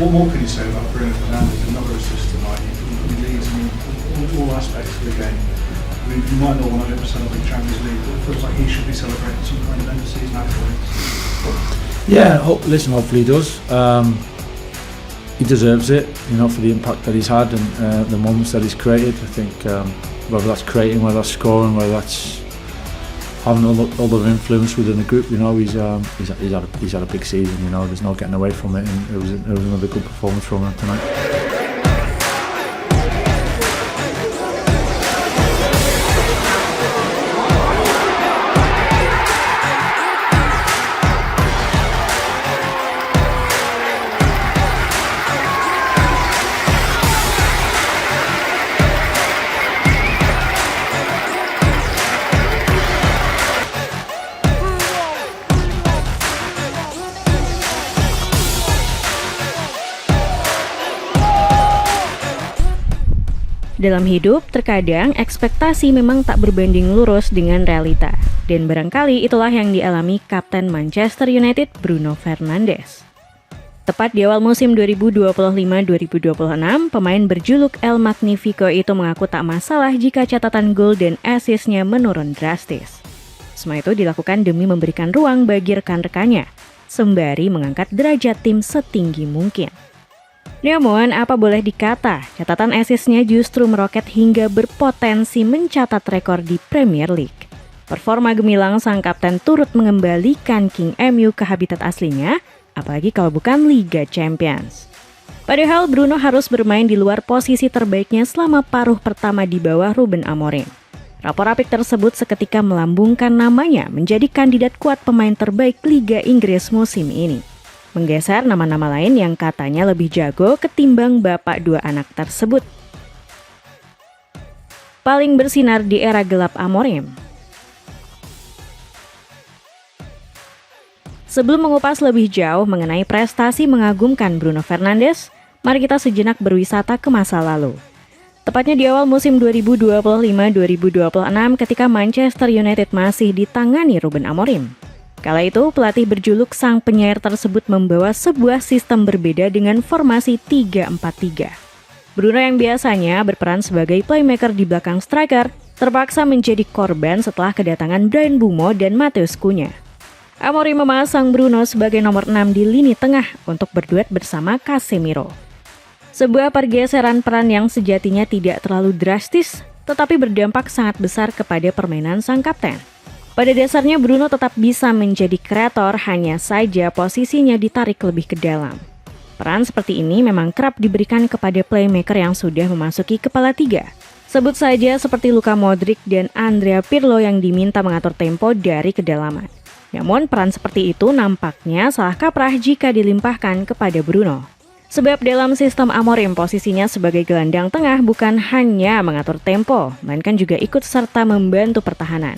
What more can you say about Bruno Fernandes? Another assist tonight. He leads in all aspects of the game. I mean, you might not 100% of the Champions League, but it feels like he should be celebrating some kind of end of season accolades. Yeah, listen, hopefully he does. He deserves it, for the impact that he's had and the moments that he's created. I think whether that's creating, whether that's scoring, whether that's having other influence within the group, he's had a big season. There's no getting away from it, and it was another good performance from him tonight. Dalam hidup, terkadang ekspektasi memang tak berbanding lurus dengan realita. Dan barangkali itulah yang dialami Kapten Manchester United Bruno Fernandes. Tepat di awal musim 2025-2026, pemain berjuluk El Magnifico itu mengaku tak masalah jika catatan gol dan assist-nya menurun drastis. Semua itu dilakukan demi memberikan ruang bagi rekan-rekannya, sembari mengangkat derajat tim setinggi mungkin. Namun, apa boleh dikata, catatan assist-nya justru meroket hingga berpotensi mencatat rekor di Premier League. Performa gemilang sang kapten turut mengembalikan King MU ke habitat aslinya, apalagi kalau bukan Liga Champions. Padahal Bruno harus bermain di luar posisi terbaiknya selama paruh pertama di bawah Ruben Amorim. Rapor apik tersebut seketika melambungkan namanya menjadi kandidat kuat pemain terbaik Liga Inggris musim ini, menggeser nama-nama lain yang katanya lebih jago ketimbang bapak dua anak tersebut. Paling bersinar di era gelap Amorim. Sebelum mengupas lebih jauh mengenai prestasi mengagumkan Bruno Fernandes, mari kita sejenak berwisata ke masa lalu. Tepatnya di awal musim 2025-2026 ketika Manchester United masih ditangani Ruben Amorim. Kala itu, pelatih berjuluk sang penyair tersebut membawa sebuah sistem berbeda dengan formasi 3-4-3. Bruno yang biasanya berperan sebagai playmaker di belakang striker, terpaksa menjadi korban setelah kedatangan Bryan Mbeumo dan Matheus Cunha. Amorim memasang Bruno sebagai nomor 6 di lini tengah untuk berduet bersama Casemiro. Sebuah pergeseran peran yang sejatinya tidak terlalu drastis, tetapi berdampak sangat besar kepada permainan sang kapten. Pada dasarnya Bruno tetap bisa menjadi kreator, hanya saja posisinya ditarik lebih ke dalam. Peran seperti ini memang kerap diberikan kepada playmaker yang sudah memasuki kepala tiga. Sebut saja seperti Luka Modric dan Andrea Pirlo yang diminta mengatur tempo dari kedalaman. Namun peran seperti itu nampaknya salah kaprah jika dilimpahkan kepada Bruno. Sebab dalam sistem Amorim posisinya sebagai gelandang tengah bukan hanya mengatur tempo, melainkan juga ikut serta membantu pertahanan.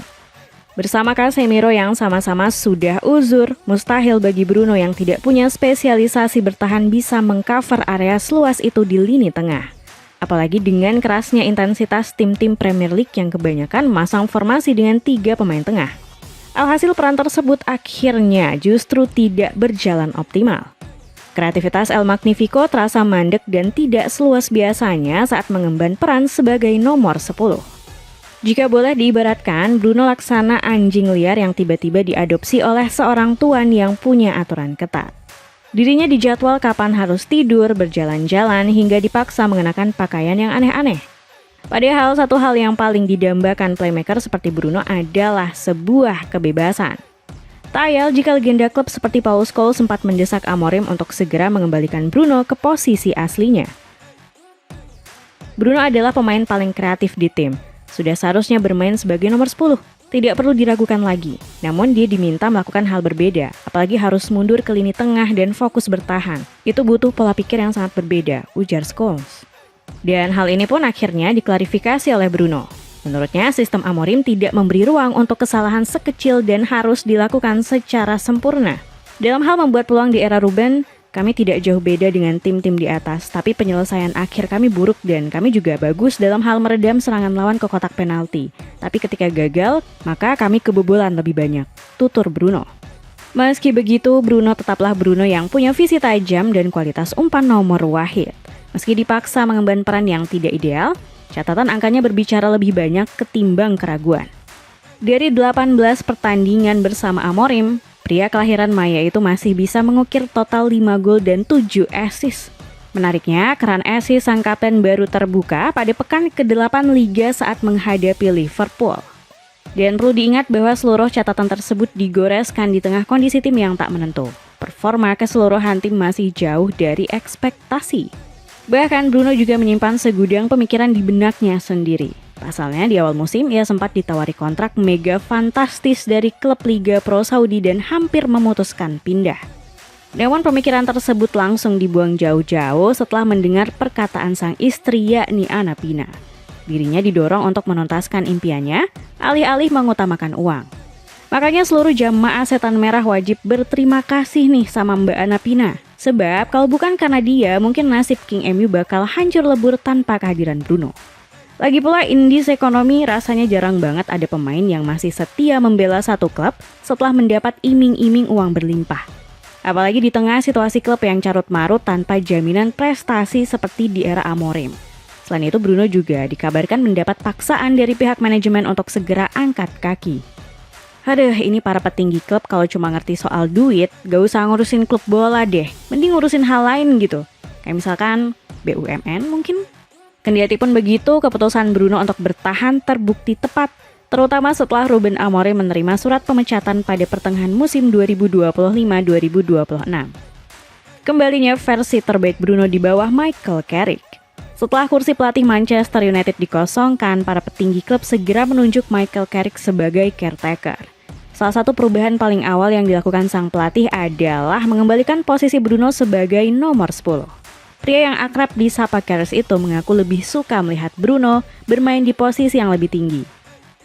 Bersama Casemiro yang sama-sama sudah uzur, mustahil bagi Bruno yang tidak punya spesialisasi bertahan bisa mengcover area seluas itu di lini tengah. Apalagi dengan kerasnya intensitas tim-tim Premier League yang kebanyakan masang formasi dengan 3 pemain tengah. Alhasil peran tersebut akhirnya justru tidak berjalan optimal. Kreativitas El Magnifico terasa mandek dan tidak seluas biasanya saat mengemban peran sebagai nomor 10. Jika boleh diibaratkan, Bruno laksana anjing liar yang tiba-tiba diadopsi oleh seorang tuan yang punya aturan ketat. Dirinya dijadwal kapan harus tidur, berjalan-jalan, hingga dipaksa mengenakan pakaian yang aneh-aneh. Padahal satu hal yang paling didambakan playmaker seperti Bruno adalah sebuah kebebasan. Tak ayal jika legenda klub seperti Paul Scholes sempat mendesak Amorim untuk segera mengembalikan Bruno ke posisi aslinya. Bruno adalah pemain paling kreatif di tim. Sudah seharusnya bermain sebagai nomor 10, tidak perlu diragukan lagi. Namun dia diminta melakukan hal berbeda, apalagi harus mundur ke lini tengah dan fokus bertahan. Itu butuh pola pikir yang sangat berbeda, ujar Scholes. Dan hal ini pun akhirnya diklarifikasi oleh Bruno. Menurutnya, sistem Amorim tidak memberi ruang untuk kesalahan sekecil dan harus dilakukan secara sempurna. Dalam hal membuat peluang di era Ruben, kami tidak jauh beda dengan tim-tim di atas, tapi penyelesaian akhir kami buruk dan kami juga bagus dalam hal meredam serangan lawan ke kotak penalti. Tapi ketika gagal, maka kami kebobolan lebih banyak, tutur Bruno. Meski begitu, Bruno tetaplah Bruno yang punya visi tajam dan kualitas umpan nomor wahid. Meski dipaksa mengemban peran yang tidak ideal, catatan angkanya berbicara lebih banyak ketimbang keraguan. Dari 18 pertandingan bersama Amorim, pria kelahiran Maya itu masih bisa mengukir total 5 gol dan 7 assist. Menariknya, keran assist sang kapten baru terbuka pada pekan ke-8 Liga saat menghadapi Liverpool. Dan perlu diingat bahwa seluruh catatan tersebut digoreskan di tengah kondisi tim yang tak menentu. Performa keseluruhan tim masih jauh dari ekspektasi. Bahkan Bruno juga menyimpan segudang pemikiran di benaknya sendiri. Pasalnya di awal musim ia sempat ditawari kontrak mega fantastis dari klub Liga Pro Saudi dan hampir memutuskan pindah. Namun pemikiran tersebut langsung dibuang jauh-jauh setelah mendengar perkataan sang istri yakni Ana Pina. Dirinya didorong untuk menuntaskan impiannya, alih-alih mengutamakan uang. Makanya seluruh jamaah Setan Merah wajib berterima kasih nih sama Mbak Ana Pina. Sebab kalau bukan karena dia, mungkin nasib King MU bakal hancur lebur tanpa kehadiran Bruno. Lagi pula indis ekonomi rasanya jarang banget ada pemain yang masih setia membela satu klub setelah mendapat iming-iming uang berlimpah. Apalagi di tengah situasi klub yang carut-marut tanpa jaminan prestasi seperti di era Amorim. Selain itu Bruno juga dikabarkan mendapat paksaan dari pihak manajemen untuk segera angkat kaki. Aduh, ini para petinggi klub kalau cuma ngerti soal duit, gak usah ngurusin klub bola deh. Mending ngurusin hal lain gitu. Kayak misalkan BUMN mungkin. Kendati pun begitu, keputusan Bruno untuk bertahan terbukti tepat. Terutama setelah Ruben Amorim menerima surat pemecatan pada pertengahan musim 2025-2026. Kembalinya versi terbaik Bruno di bawah Michael Carrick. Setelah kursi pelatih Manchester United dikosongkan, para petinggi klub segera menunjuk Michael Carrick sebagai caretaker. Salah satu perubahan paling awal yang dilakukan sang pelatih adalah mengembalikan posisi Bruno sebagai nomor 10. Pria yang akrab disapa Carrick itu mengaku lebih suka melihat Bruno bermain di posisi yang lebih tinggi.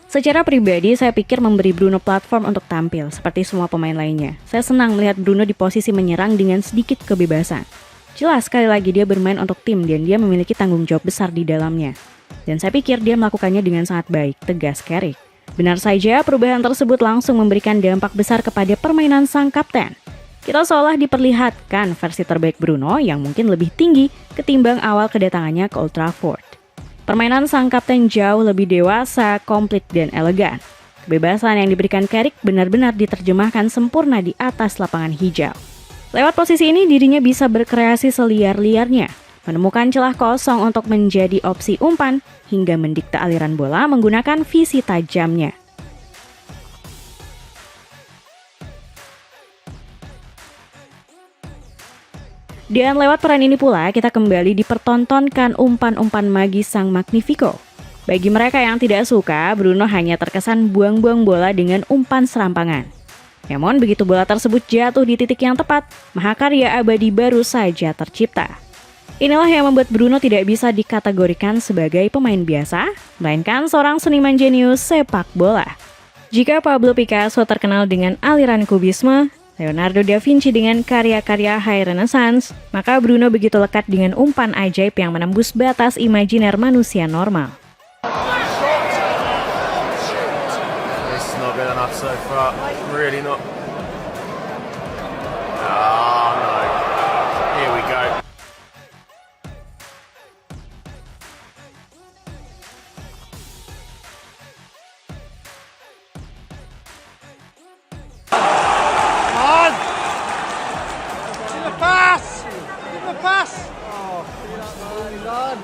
Secara pribadi, saya pikir memberi Bruno platform untuk tampil seperti semua pemain lainnya. Saya senang melihat Bruno di posisi menyerang dengan sedikit kebebasan. Jelas sekali lagi dia bermain untuk tim dan dia memiliki tanggung jawab besar di dalamnya. Dan saya pikir dia melakukannya dengan sangat baik, tegas Carrick. Benar saja, perubahan tersebut langsung memberikan dampak besar kepada permainan sang kapten. Kita seolah diperlihatkan versi terbaik Bruno yang mungkin lebih tinggi ketimbang awal kedatangannya ke Old Trafford. Permainan sang kapten jauh lebih dewasa, komplit, dan elegan. Kebebasan yang diberikan Carrick benar-benar diterjemahkan sempurna di atas lapangan hijau. Lewat posisi ini dirinya bisa berkreasi seliar-liarnya, menemukan celah kosong untuk menjadi opsi umpan, hingga mendikte aliran bola menggunakan visi tajamnya. Dan lewat peran ini pula kita kembali dipertontonkan umpan-umpan magis sang Magnifico. Bagi mereka yang tidak suka, Bruno hanya terkesan buang-buang bola dengan umpan serampangan. Namun begitu bola tersebut jatuh di titik yang tepat, mahakarya abadi baru saja tercipta. Inilah yang membuat Bruno tidak bisa dikategorikan sebagai pemain biasa, melainkan seorang seniman jenius sepak bola. Jika Pablo Picasso terkenal dengan aliran kubisme, Leonardo da Vinci dengan karya-karya High Renaissance, maka Bruno begitu lekat dengan umpan ajaib yang menembus batas imajiner manusia normal. Good enough so far, really not. Oh no, here we go. Come on! Give a pass! Give a pass! Oh, done.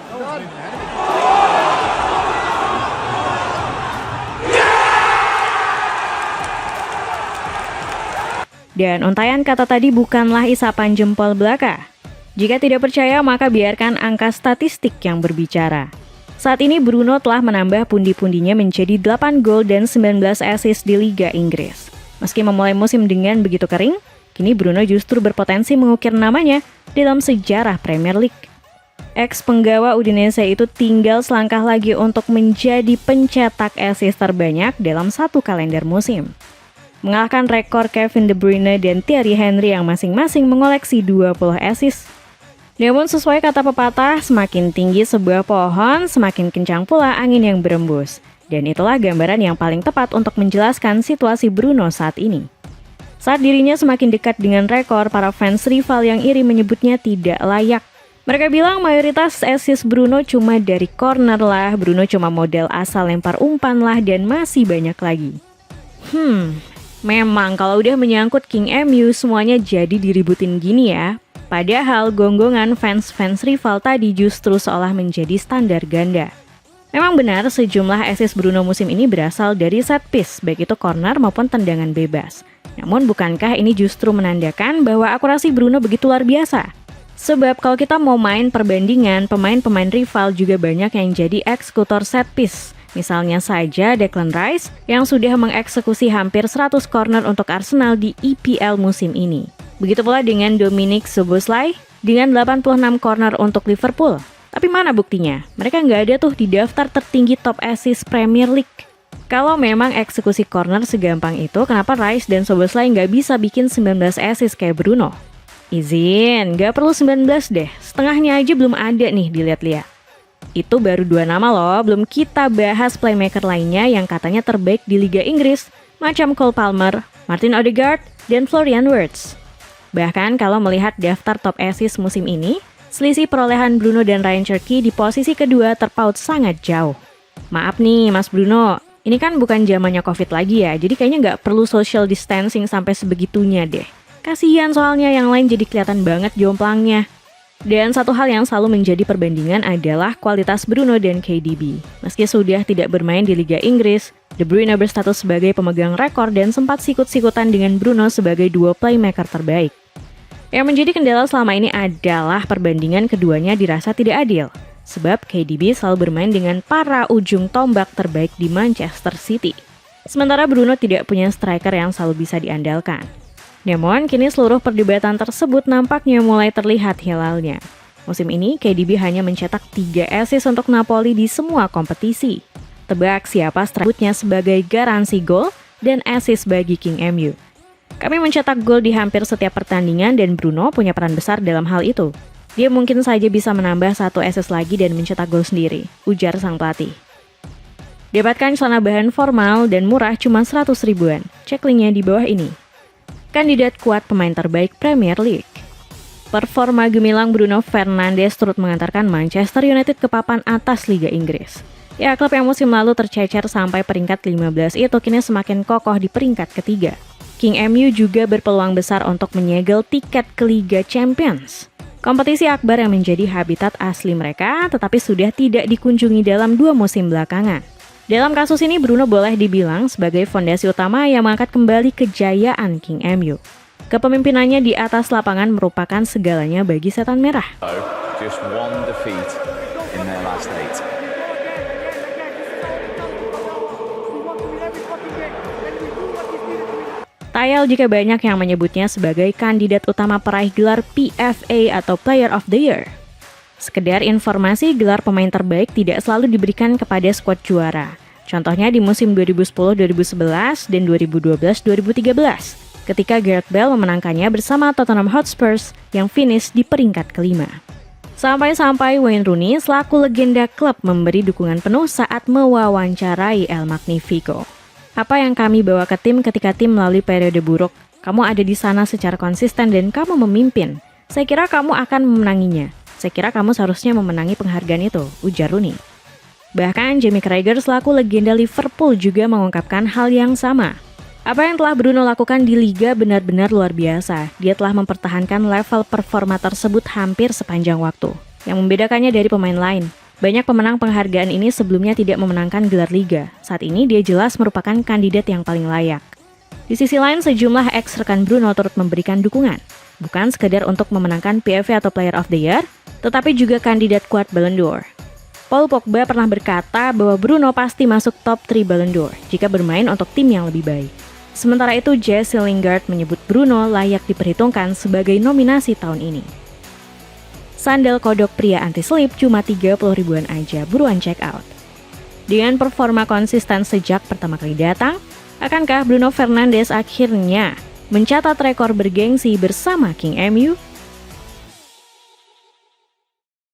Dan untayan kata tadi bukanlah isapan jempol belaka. Jika tidak percaya, maka biarkan angka statistik yang berbicara. Saat ini Bruno telah menambah pundi-pundinya menjadi 8 gol dan 19 assist di Liga Inggris. Meski memulai musim dengan begitu kering, kini Bruno justru berpotensi mengukir namanya dalam sejarah Premier League. Ex-penggawa Udinese itu tinggal selangkah lagi untuk menjadi pencetak assist terbanyak dalam satu kalender musim, mengalahkan rekor Kevin De Bruyne dan Thierry Henry yang masing-masing mengoleksi 20 assist. Namun sesuai kata pepatah, semakin tinggi sebuah pohon, semakin kencang pula angin yang berembus. Dan itulah gambaran yang paling tepat untuk menjelaskan situasi Bruno saat ini. Saat dirinya semakin dekat dengan rekor, para fans rival yang iri menyebutnya tidak layak. Mereka bilang mayoritas assist Bruno cuma dari corner lah, Bruno cuma model asal lempar umpan lah, dan masih banyak lagi. Memang kalau udah menyangkut King MU semuanya jadi diributin gini ya. Padahal gonggongan fans-fans rival tadi justru seolah menjadi standar ganda. Memang benar sejumlah assist Bruno musim ini berasal dari set piece, baik itu corner maupun tendangan bebas. Namun bukankah ini justru menandakan bahwa akurasi Bruno begitu luar biasa? Sebab kalau kita mau main perbandingan, pemain-pemain rival juga banyak yang jadi eksekutor set piece. Misalnya saja Declan Rice yang sudah mengeksekusi hampir 100 corner untuk Arsenal di EPL musim ini. Begitu pula dengan Dominic Szoboszlai dengan 86 corner untuk Liverpool. Tapi mana buktinya? Mereka nggak ada tuh di daftar tertinggi top assist Premier League. Kalau memang eksekusi corner segampang itu, kenapa Rice dan Szoboszlai nggak bisa bikin 19 assist kayak Bruno? Izin, nggak perlu 19 deh, setengahnya aja belum ada nih dilihat-lihat. Itu baru 2 nama loh, belum kita bahas playmaker lainnya yang katanya terbaik di Liga Inggris, macam Cole Palmer, Martin Odegaard, dan Florian Wirtz. Bahkan kalau melihat daftar top assist musim ini, selisih perolehan Bruno dan Ryan Cherky di posisi kedua terpaut sangat jauh. Maaf nih Mas Bruno, ini kan bukan zamannya COVID lagi ya, jadi kayaknya nggak perlu social distancing sampai sebegitunya deh. Kasihan soalnya yang lain jadi kelihatan banget jomplangnya. Dan satu hal yang selalu menjadi perbandingan adalah kualitas Bruno dan KDB. Meski sudah tidak bermain di Liga Inggris, De Bruyne berstatus sebagai pemegang rekor dan sempat sikut-sikutan dengan Bruno sebagai duo playmaker terbaik. Yang menjadi kendala selama ini adalah perbandingan keduanya dirasa tidak adil. Sebab KDB selalu bermain dengan para ujung tombak terbaik di Manchester City. Sementara Bruno tidak punya striker yang selalu bisa diandalkan. Namun, kini seluruh perdebatan tersebut nampaknya mulai terlihat hilalnya. Musim ini, KDB hanya mencetak 3 assist untuk Napoli di semua kompetisi. Tebak siapa strikernya sebagai garansi gol dan assist bagi King MU. Kami mencetak gol di hampir setiap pertandingan dan Bruno punya peran besar dalam hal itu. Dia mungkin saja bisa menambah 1 assist lagi dan mencetak gol sendiri, ujar sang pelatih. Dapatkan celana bahan formal dan murah cuma 100 ribuan. Cek linknya di bawah ini. Kandidat kuat pemain terbaik Premier League. Performa gemilang Bruno Fernandes turut mengantarkan Manchester United ke papan atas Liga Inggris. Ya, klub yang musim lalu tercecer sampai peringkat 15 itu kini semakin kokoh di peringkat ketiga. King MU juga berpeluang besar untuk menyegel tiket ke Liga Champions. Kompetisi akbar yang menjadi habitat asli mereka, tetapi sudah tidak dikunjungi dalam 2 musim belakangan. Dalam kasus ini, Bruno boleh dibilang sebagai fondasi utama yang mengangkat kembali kejayaan King MU. Kepemimpinannya di atas lapangan merupakan segalanya bagi Setan Merah. Just one defeat in their last 8. Tayal jika banyak yang menyebutnya sebagai kandidat utama peraih gelar PFA atau Player of the Year. Sekedar informasi, gelar pemain terbaik tidak selalu diberikan kepada skuad juara. Contohnya di musim 2010-2011 dan 2012-2013, ketika Gareth Bale memenangkannya bersama Tottenham Hotspur yang finish di peringkat kelima. Sampai-sampai Wayne Rooney selaku legenda klub memberi dukungan penuh saat mewawancarai El Magnifico. Apa yang kami bawa ke tim ketika tim melalui periode buruk? Kamu ada di sana secara konsisten dan kamu memimpin. Saya kira kamu akan memenanginya. Saya kira kamu seharusnya memenangi penghargaan itu, ujar Rooney. Bahkan Jamie Carragher selaku legenda Liverpool juga mengungkapkan hal yang sama. Apa yang telah Bruno lakukan di Liga benar-benar luar biasa. Dia telah mempertahankan level performa tersebut hampir sepanjang waktu. Yang membedakannya dari pemain lain, banyak pemenang penghargaan ini sebelumnya tidak memenangkan gelar Liga. Saat ini dia jelas merupakan kandidat yang paling layak. Di sisi lain, sejumlah ex-rekan Bruno turut memberikan dukungan. Bukan sekedar untuk memenangkan PFA atau Player of the Year, tetapi juga kandidat kuat Ballon d'Or. Paul Pogba pernah berkata bahwa Bruno pasti masuk top 3 Ballon d'Or jika bermain untuk tim yang lebih baik. Sementara itu, Jesse Lingard menyebut Bruno layak diperhitungkan sebagai nominasi tahun ini. Sandal kodok pria anti-slip cuma 30 ribuan aja, buruan check out. Dengan performa konsisten sejak pertama kali datang, akankah Bruno Fernandes akhirnya mencatat rekor bergengsi bersama King MU?